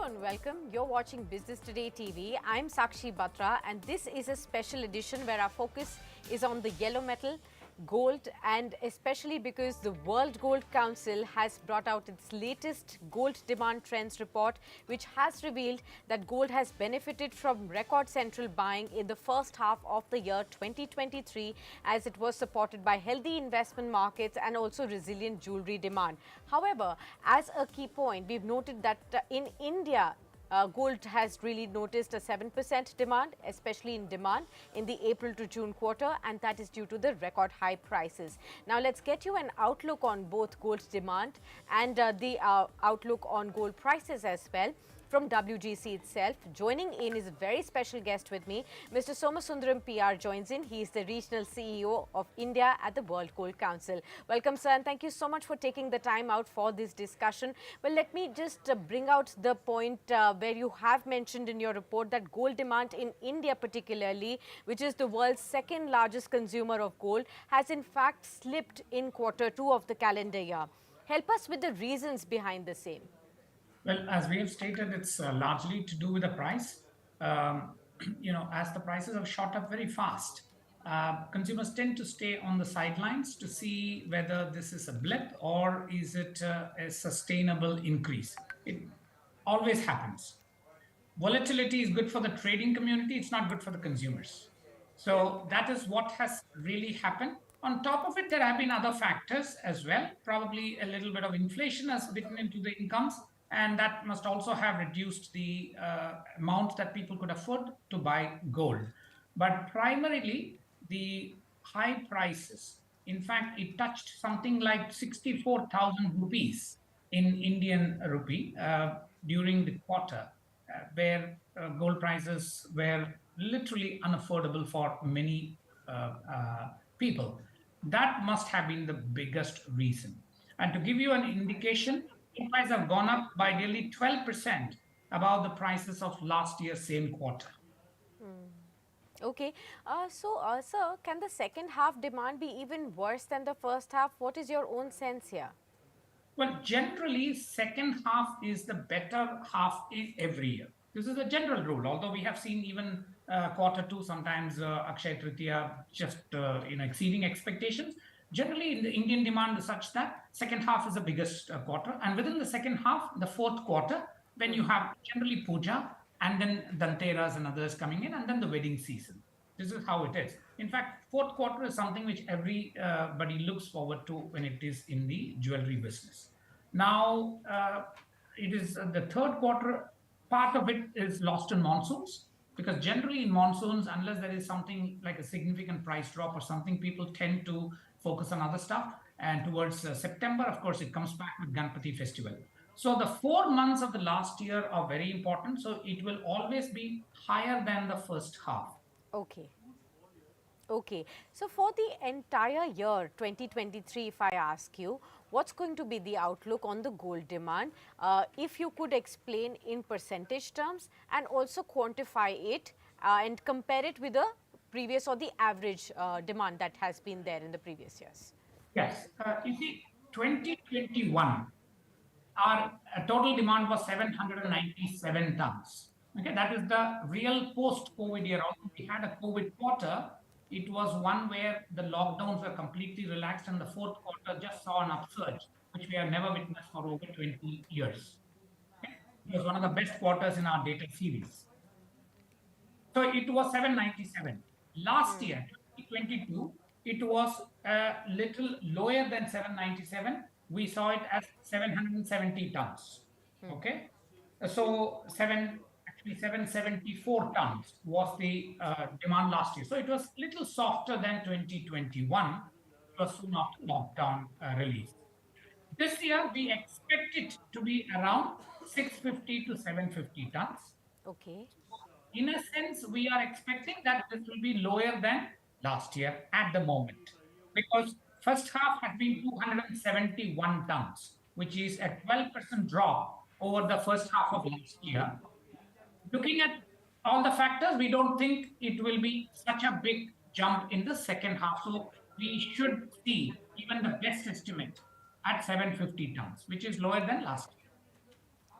Hello and welcome. You're watching Business Today TV. I'm Sakshi Batra and this is a special edition where our focus is on the yellow metal, gold, and especially because the World Gold Council has brought out its latest gold demand trends report, which has revealed that gold has benefited from record central buying in the first half of the year 2023, as it was supported by healthy investment markets and also resilient jewelry demand. However, as a key point, we've noted that in India, gold has really noticed a 7% demand, especially in demand in the April to June quarter, and that is due to the record high prices. Now, let's get you an outlook on both gold demand and the outlook on gold prices as well. From WGC itself, joining in is a very special guest with me. Mr. Somasundaram PR joins in. He is the regional CEO of India at the World Gold Council. Welcome, sir, and thank you so much for taking the time out for this discussion. Well, let me just bring out the point where you have mentioned in your report that gold demand in India particularly, which is the world's second largest consumer of gold, has in fact slipped in Q2 of the calendar year. Help us with the reasons behind the same. Well, as we have stated, it's largely to do with the price. As the prices have shot up very fast, consumers tend to stay on the sidelines to see whether this is a blip or is it a sustainable increase. It always happens. Volatility is good for the trading community, it's not good for the consumers. So that is what has really happened. On top of it, there have been other factors as well. Probably a little bit of inflation has bitten into the incomes, and that must also have reduced the amount that people could afford to buy gold. But primarily, the high prices, in fact, it touched something like 64,000 rupees in Indian rupee during the quarter, where gold prices were literally unaffordable for many people. That must have been the biggest reason. And to give you an indication, gold prices have gone up by nearly 12% above the prices of last year's same quarter. Okay, sir, can the second half demand be even worse than the first half? What is your own sense here? Well, generally, second half is the better half in every year. This is a general rule. Although we have seen even Q2 sometimes Akshay Tritiya just exceeding expectations. Generally, in the Indian demand is such that second half is the biggest quarter, and within the second half, the fourth quarter, when you have generally puja and then Dhanteras and others coming in, and then the wedding season. This is how it is. In fact, fourth quarter is something which everybody looks forward to when it is in the jewelry business. Now, it is the third quarter. Part of it is lost in monsoons, because generally in monsoons, unless there is something like a significant price drop or something, people tend to focus on other stuff. And towards September, of course, it comes back with Ganpati festival. So the 4 months of the last year are very important. So it will always be higher than the first half. Okay. Okay, so for the entire year 2023, if I ask you, what's going to be the outlook on the gold demand? If you could explain in percentage terms and also quantify it and compare it with the previous or the average demand that has been there in the previous years. Yes, you see, 2021, our total demand was 797 tons. Okay, that is the real post-COVID year. Although we had a COVID quarter, it was one where the lockdowns were completely relaxed, and the fourth quarter just saw an upsurge, which we have never witnessed for over 20 years. Okay? It was one of the best quarters in our data series. So it was 797. Last year, 2022, it was a little lower than 797. We saw it as 770 tons. Okay. So 774 tons was the demand last year. So it was a little softer than 2021. It was soon after lockdown release. This year, we expect it to be around 650 to 750 tons. Okay. In a sense, we are expecting that this will be lower than last year at the moment, because first half has been 271 tons, which is a 12% drop over the first half of last year. Looking at all the factors, we don't think it will be such a big jump in the second half. So we should see even the best estimate at 750 tons, which is lower than last year.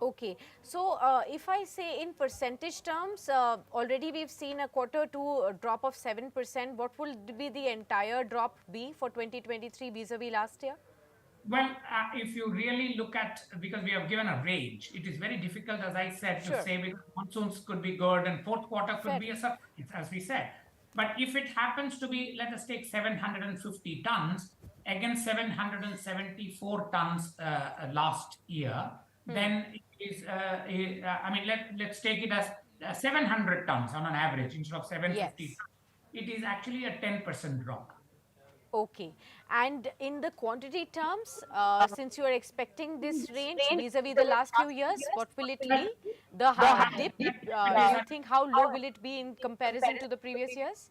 Okay, so if I say in percentage terms, already we've seen a quarter two drop of 7%. What will be the entire drop be for 2023 vis-a-vis last year? Well, if you really look at, because we have given a range, it is very difficult, as I said, to Sure, say because monsoons could be good and fourth quarter could fair be a enough. surprise, as we said. But if it happens to be, let us take 750 tons against 774 tons last year, then it is, I mean, let's take it as 700 tons on an average instead of 750 Yes. tons. It is actually a 10% drop. Okay. And in the quantity terms, since you are expecting this range vis-a-vis the last few years, what will it be? The dip, If it is you think how low will it be in comparison to the previous years?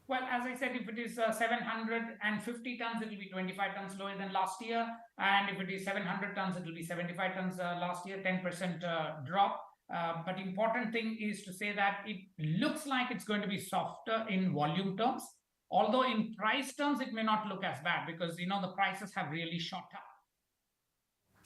Well, as I said, if it is 750 tons, it will be 25 tons lower than last year. And if it is 700 tons, it will be 75 tons last year, 10% drop. But important thing is to say that it looks like it's going to be softer in volume terms. Although in price terms, it may not look as bad because, the prices have really shot up.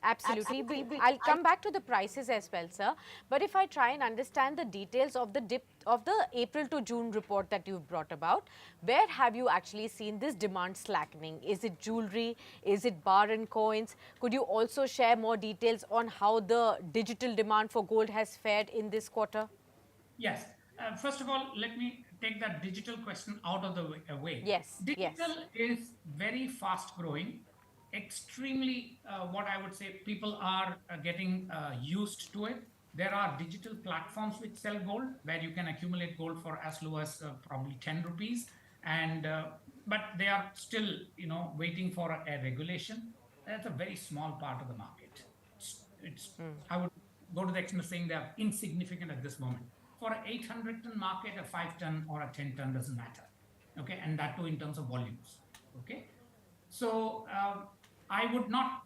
Absolutely. I'll come back to the prices as well, sir. But if I try and understand the details of the dip of the April to June report that you've brought about, where have you actually seen this demand slackening? Is it jewelry? Is it bar and coins? Could you also share more details on how the digital demand for gold has fared in this quarter? Yes. First of all, let me take that digital question out of the way. Yes, Digital yes. is very fast growing, extremely, what I would say, people are getting used to it. There are digital platforms which sell gold where you can accumulate gold for as low as probably 10 rupees. And, but they are still, waiting for a regulation. That's a very small part of the market. I would go to the extent of saying they're insignificant at this moment. For an 800-ton market, a 5-ton or a 10-ton doesn't matter. Okay. And that too in terms of volumes. Okay. So I would not,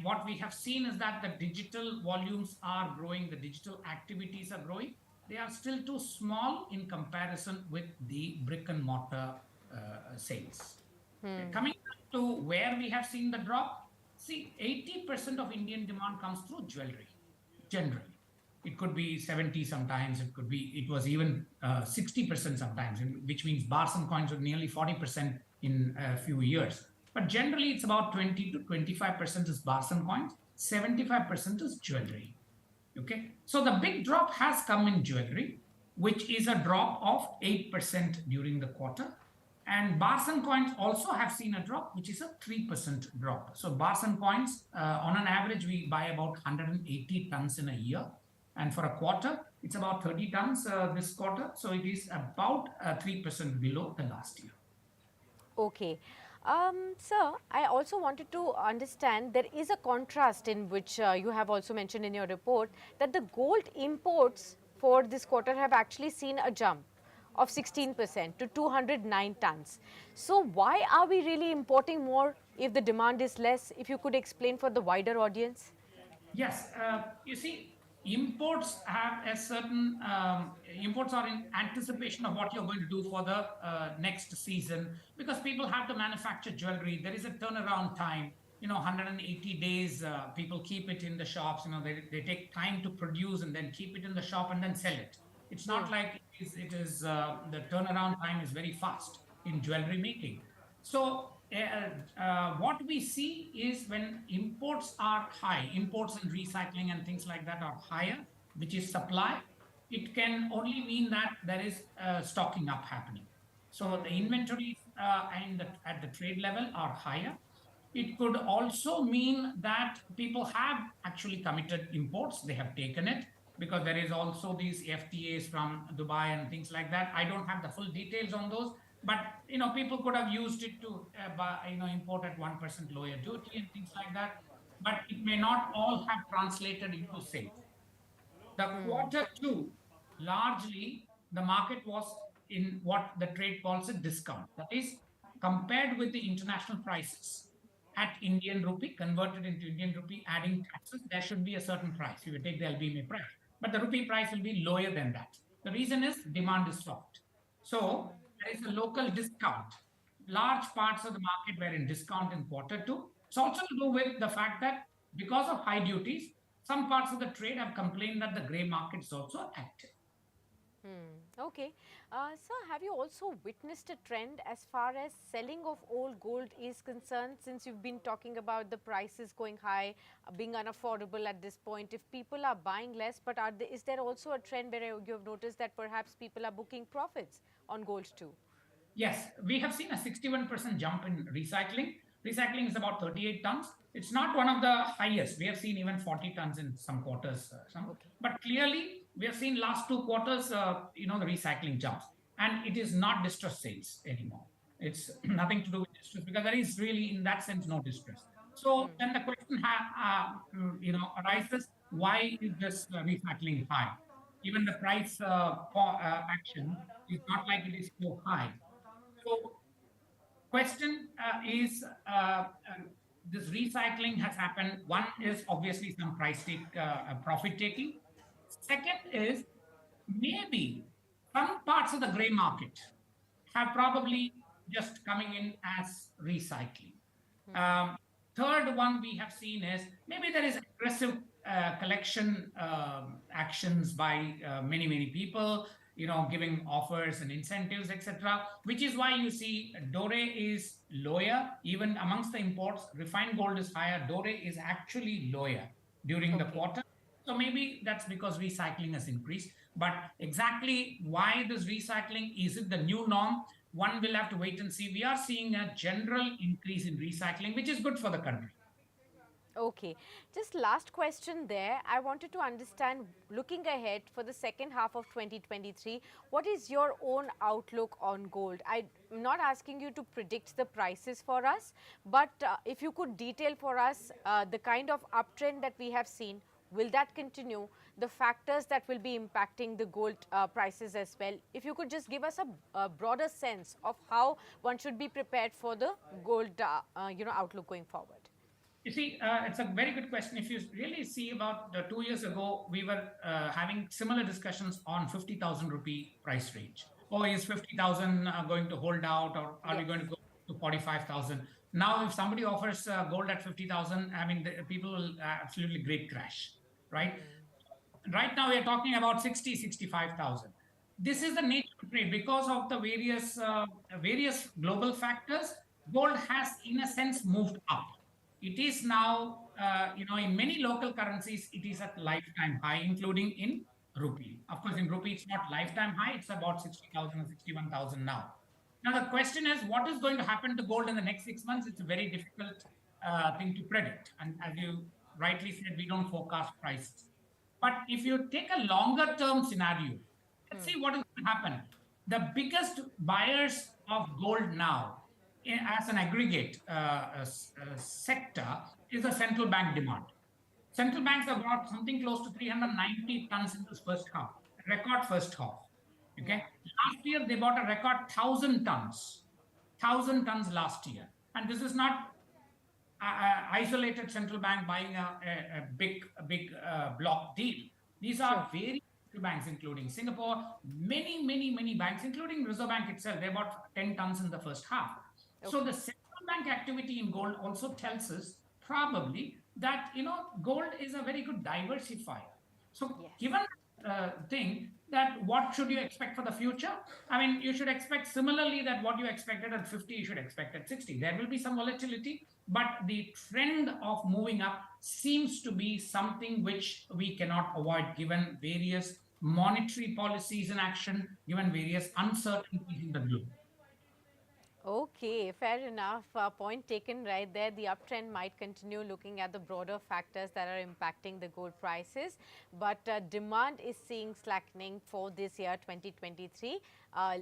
what we have seen is that the digital volumes are growing, the digital activities are growing. They are still too small in comparison with the brick and mortar sales. Okay. Coming back to where we have seen the drop, see, 80% of Indian demand comes through jewelry, generally. It could be 70 sometimes, it was even 60% sometimes, which means bars and coins were nearly 40% in a few years. But generally, it's about 20 to 25% is bars and coins, 75% is jewelry. Okay. So the big drop has come in jewelry, which is a drop of 8% during the quarter. And bars and coins also have seen a drop, which is a 3% drop. So bars and coins, on an average, we buy about 180 tons in a year. And for a quarter, it's about 30 tons this quarter. So it is about 3% below the last year. Okay. Sir, I also wanted to understand there is a contrast in which you have also mentioned in your report that the gold imports for this quarter have actually seen a jump of 16% to 209 tons. So, why are we really importing more if the demand is less? If you could explain for the wider audience. Yes, you see, imports have a certain imports are in anticipation of what you're going to do for the next season because people have to manufacture jewelry. There is a turnaround time. 180 days. People keep it in the shops. They take time to produce and then keep it in the shop and then sell it. It's not like the turnaround time is very fast in jewelry making. So, what we see is when imports are high, imports and recycling and things like that are higher, which is supply, it can only mean that there is stocking up happening. So the inventories at the trade level are higher. It could also mean that people have actually committed imports, they have taken it because there is also these FTAs from Dubai and things like that. I don't have the full details on those, but people could have used it to import at 1% lower duty and things like that. But it may not all have translated into sales. The quarter two, largely the market was in what the trade calls a discount. That is, compared with the international prices at Indian rupee, converted into Indian rupee, adding taxes, there should be a certain price. You would take the LBMA price, but the rupee price will be lower than that. The reason is demand is soft. So there is a local discount. Large parts of the market were in discount in quarter two. It's also to do with the fact that because of high duties, some parts of the trade have complained that the grey market is also active. Okay. Sir, have you also witnessed a trend as far as selling of old gold is concerned, since you've been talking about the prices going high, being unaffordable at this point? If people are buying less, but is there also a trend where you have noticed that perhaps people are booking profits on gold too? Yes, we have seen a 61% jump in recycling. Recycling is about 38 tons. It's not one of the highest. We have seen even 40 tons in some quarters. Okay. But clearly, we have seen last two quarters, the recycling jumps. And it is not distress sales anymore. It's nothing to do with distress because there is really, in that sense, no distress. So then the question arises: why is this recycling high? Even the price action is not like it is so high. So question is this recycling has happened. One is obviously some profit taking. Second is maybe some parts of the gray market have probably just coming in as recycling. Um, Third one we have seen is maybe there is aggressive collection actions by many people, giving offers and incentives, etc. Which is why you see Dore is lower even amongst the imports. Refined gold is higher. Dore is actually lower during the Okay. quarter. So maybe that's because recycling has increased. But exactly why this recycling? Is it the new norm? One will have to wait and see. We are seeing a general increase in recycling, which is good for the country. Okay. Just last question there. I wanted to understand, looking ahead for the second half of 2023, what is your own outlook on gold? I'm not asking you to predict the prices for us, but if you could detail for us the kind of uptrend that we have seen, will that continue? The factors that will be impacting the gold prices as well. If you could just give us a broader sense of how one should be prepared for the gold outlook going forward. You see, it's a very good question. If you really see about 2 years ago, we were having similar discussions on 50,000 rupee price range. Oh, is 50,000 going to hold out, or are we Yes. going to go to 45,000? Now, if somebody offers gold at 50,000, I mean, the people will absolutely great crash, right? Right now, we are talking about 60, 65,000. This is the nature of trade because of the various global factors. Gold has, in a sense, moved up. It is now, in many local currencies, it is at lifetime high, including in rupee. Of course, in rupee, it's not lifetime high. It's about 60,000 or 61,000 now. Now, the question is, what is going to happen to gold in the next 6 months? It's a very difficult thing to predict. And as you rightly said, we don't forecast prices. But if you take a longer term scenario, let's see what is going to happen. The biggest buyers of gold now, as an aggregate sector, is the central bank demand. Central banks have brought something close to 390 tons in this first half, record first half. Okay, Yeah. last year they bought a record 1,000 tons, 1,000 tons last year, and this is not isolated central bank buying a big block deal. These Sure. are various central banks, including Singapore, many banks, including Reserve Bank itself. They bought 10 tons in the first half. So Okay. the central bank activity in gold also tells us probably that gold is a very good diversifier. So Yes. given thing that what should you expect for the future? I mean, you should expect similarly that what you expected at 50, you should expect at 60. There will be some volatility, but the trend of moving up seems to be something which we cannot avoid given various monetary policies in action, given various uncertainties in the globe. Okay, fair enough. Point taken right there. The uptrend might continue looking at the broader factors that are impacting the gold prices, but demand is seeing slackening for this year 2023.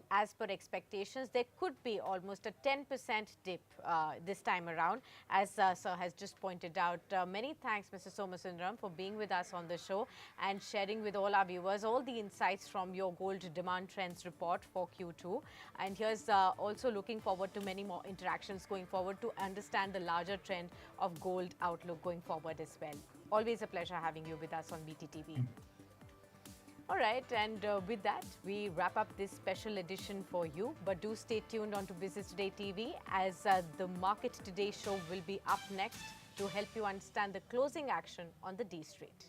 As per expectations, there could be almost a 10% dip this time around, as Sir has just pointed out. Many thanks, Mr. Somasundaram, for being with us on the show and sharing with all our viewers all the insights from your gold demand trends report for Q2. And here's also looking forward to many more interactions going forward to understand the larger trend of gold outlook going forward as well. Always a pleasure having you with us on BTTV. All right, and with that, we wrap up this special edition for you. But do stay tuned on to Business Today TV as the Market Today show will be up next. to help you understand the closing action on the D Street.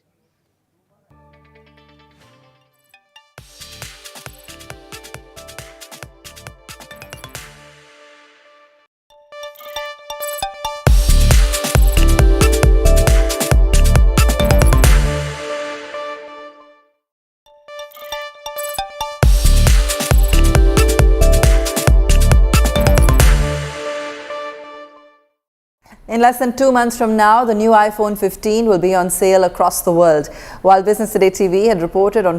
In less than 2 months from now, the new iPhone 15 will be on sale across the world. While Business Today TV had reported on